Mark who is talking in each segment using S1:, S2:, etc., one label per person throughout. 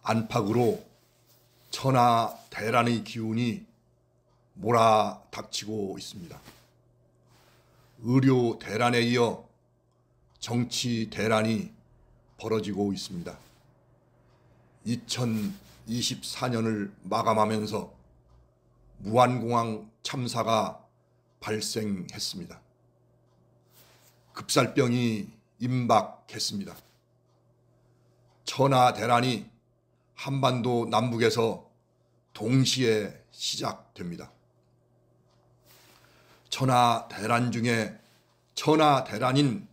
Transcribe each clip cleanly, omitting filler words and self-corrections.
S1: 안팎으로 천하 대란의 기운이 몰아닥치고 있습니다. 의료 대란에 이어 정치 대란이 벌어지고 있습니다. 2024년을 마감하면서 무안공항 참사가 발생했습니다. 급살병이 임박했습니다. 천하 대란이 한반도 남북에서 동시에 시작됩니다. 천하 대란 중에 천하 대란인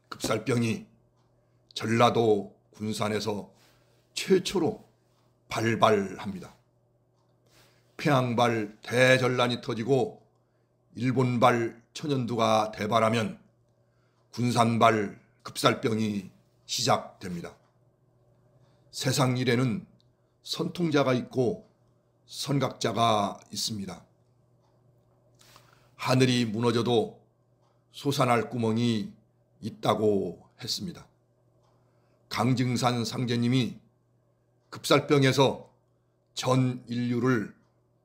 S1: 급살병이 전라도 군산에서 최초로 발발합니다. 평양발 대전란이 터지고 일본발 천연두가 대발하면 군산발 급살병이 시작됩니다. 세상 일에는 선통자가 있고 선각자가 있습니다. 하늘이 무너져도 솟아날 구멍이 있다고 했습니다. 강증산 상제님이 급살병에서 전 인류를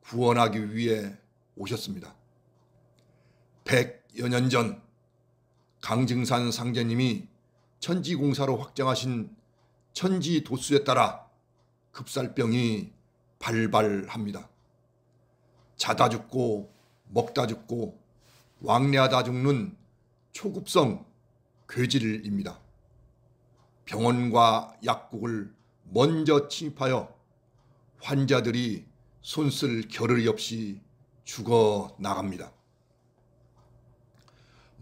S1: 구원하기 위해 오셨습니다. 100여 년 전 강증산 상제님이 천지공사로 확정하신 천지도수에 따라 급살병이 발발합니다. 자다 죽고 먹다 죽고 왕래하다 죽는 초급성 괴질입니다. 병원과 약국을 먼저 침입하여 환자들이 손쓸 겨를이 없이 죽어 나갑니다.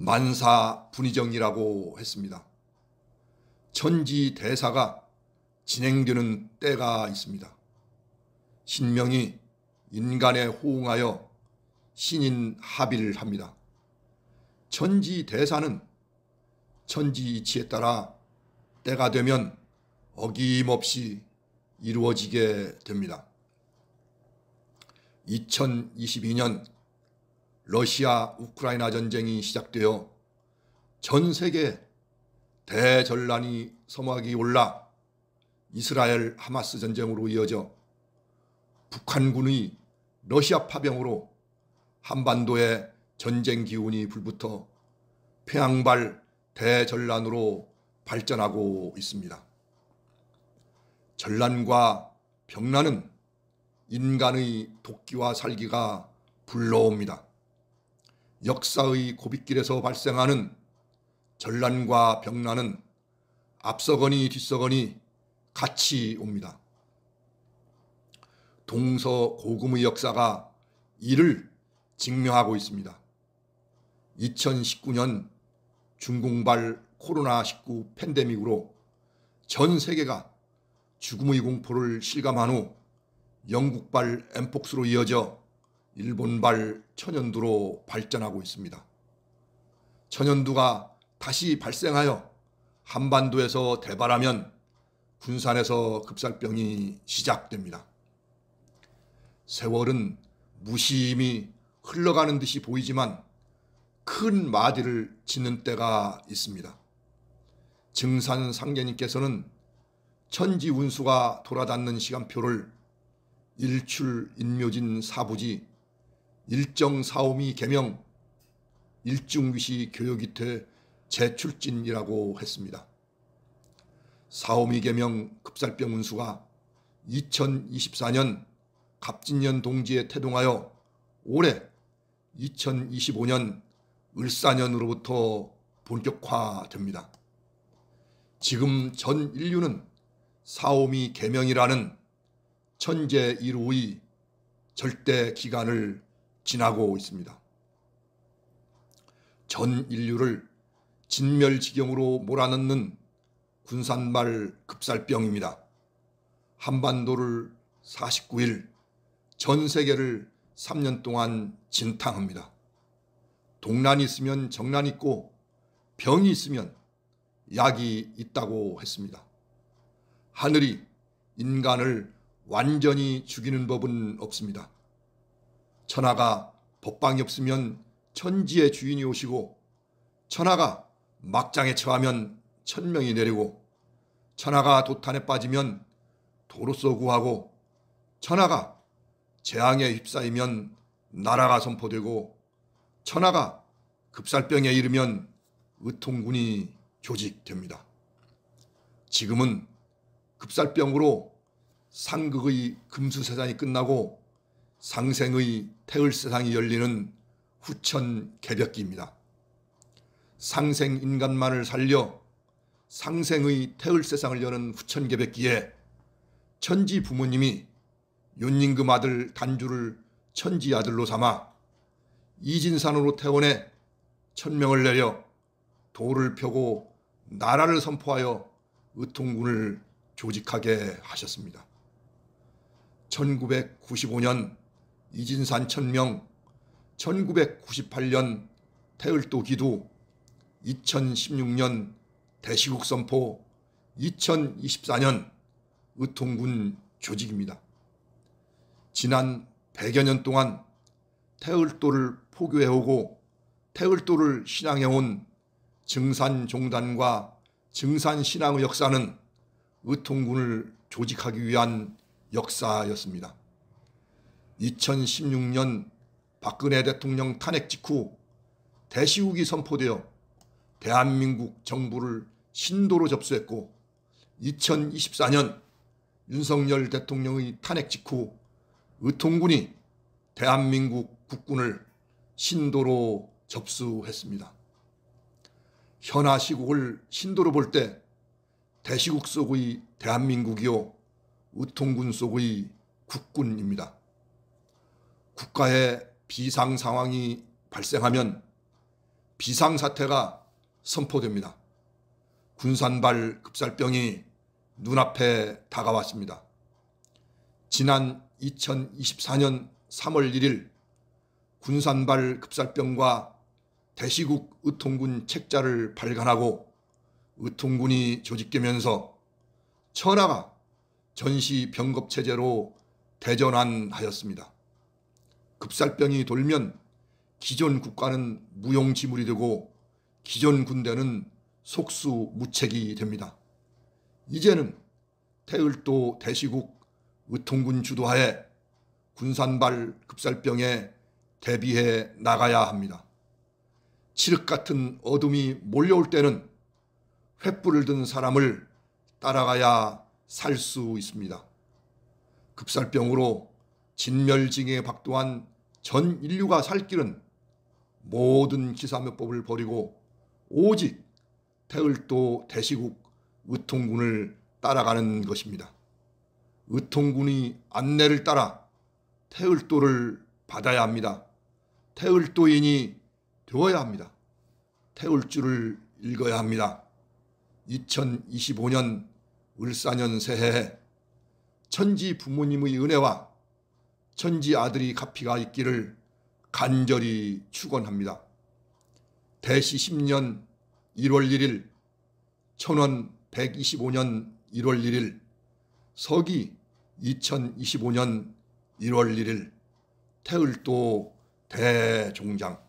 S1: 만사분의정이라고 했습니다. 천지대사가 진행되는 때가 있습니다. 신명이 인간에 호응하여 신인합의를 합니다. 천지대사는 천지이치에 따라 때가 되면 어김없이 이루어지게 됩니다. 2022년 러시아 우크라이나 전쟁이 시작되어 전 세계 대전란이 서막이 올라 이스라엘 하마스 전쟁으로 이어져 북한군의 러시아 파병으로 한반도에 전쟁 기운이 불붙어 평양발 대전란으로 발전하고 있습니다. 전란과 병란은 인간의 도끼와 살기가 불러옵니다. 역사의 고빗길에서 발생하는 전란과 병란은 앞서거니 뒤서거니 같이 옵니다. 동서고금의 역사가 이를 증명하고 있습니다. 2019년 중공발 코로나19 팬데믹으로 전 세계가 죽음의 공포를 실감한 후 영국발 엠폭스로 이어져 일본발 천연두로 발전하고 있습니다. 천연두가 다시 발생하여 한반도에서 대발하면 군산에서 급살병이 시작됩니다. 세월은 무심히 흘러가는 듯이 보이지만 큰 마디를 짓는 때가 있습니다. 증산 상제님께서는 천지운수가 돌아닿는 시간표를 일출인묘진 사부지 일정사오미 개명 일중위시 교역이태 재출진이라고 했습니다. 사오미 개명 급살병 운수가 2024년 갑진년 동지에 태동하여 올해 2025년 을사년으로부터 본격화됩니다. 지금 전 인류는 사오미 개명이라는 천재 이루의 절대 기간을 지나고 있습니다. 전 인류를 진멸지경으로 몰아넣는 군산발 급살병입니다. 한반도를 49일, 전 세계를 3년 동안 진탕합니다. 동란이 있으면 정란이 있고 병이 있으면 약이 있다고 했습니다. 하늘이 인간을 완전히 죽이는 법은 없습니다. 천하가 법방이 없으면 천지의 주인이 오시고 천하가 막장에 처하면 천명이 내리고 천하가 도탄에 빠지면 도로서 구하고 천하가 재앙에 휩싸이면 나라가 선포되고 천하가 급살병에 이르면 의통군이 조직됩니다. 지금은 급살병으로 상극의 금수세상이 끝나고 상생의 태을세상이 열리는 후천개벽기입니다. 상생인간만을 살려 상생의 태을세상을 여는 후천개벽기에 천지 부모님이 윤임금 아들 단주를 천지 아들로 삼아 이진산으로 태원해 천명을 내려 도를 펴고 나라를 선포하여 의통군을 조직하게 하셨습니다. 1995년 이진산 천명, 1998년 태을도 기도, 2016년 대시국 선포, 2024년 의통군 조직입니다. 지난 100여 년 동안 태을도를 포교해오고 태을도를 신앙해온 증산종단과 증산신앙의 역사는 의통군을 조직하기 위한 역사였습니다. 2016년 박근혜 대통령 탄핵 직후 대시국이 선포되어 대한민국 정부를 신도로 접수했고 2024년 윤석열 대통령의 탄핵 직후 의통군이 대한민국 국군을 신도로 접수했습니다. 현하 시국을 신도로 볼 때 대시국 속의 대한민국이요 의통군 속의 국군입니다. 국가에 비상 상황이 발생하면 비상사태가 선포됩니다. 군산발 급살병이 눈앞에 다가왔습니다. 지난 2024년 3월 1일 군산발 급살병과 대시국 의통군 책자를 발간하고 의통군이 조직되면서 천하가 전시 병겁체제로 대전환하였습니다. 급살병이 돌면 기존 국가는 무용지물이 되고 기존 군대는 속수무책이 됩니다. 이제는 태을도 대시국 의통군 주도하에 군산발 급살병에 대비해 나가야 합니다. 칠흑 같은 어둠이 몰려올 때는 횃불을 든 사람을 따라가야 살 수 있습니다. 급살병으로 진멸징에 박도한 전 인류가 살 길은 모든 기사묘법을 버리고 오직 태을도 대시국 의통군을 따라가는 것입니다. 의통군이 안내를 따라 태을도를 받아야 합니다. 태을도인이 되어야 합니다. 태을주를 읽어야 합니다. 2025년 을사년 새해에 천지 부모님의 은혜와 천지 아들이 가피가 있기를 간절히 축원합니다. 대시 10년 1월 1일, 천원 125년 1월 1일, 서기 2025년 1월 1일, 태을도 대종장.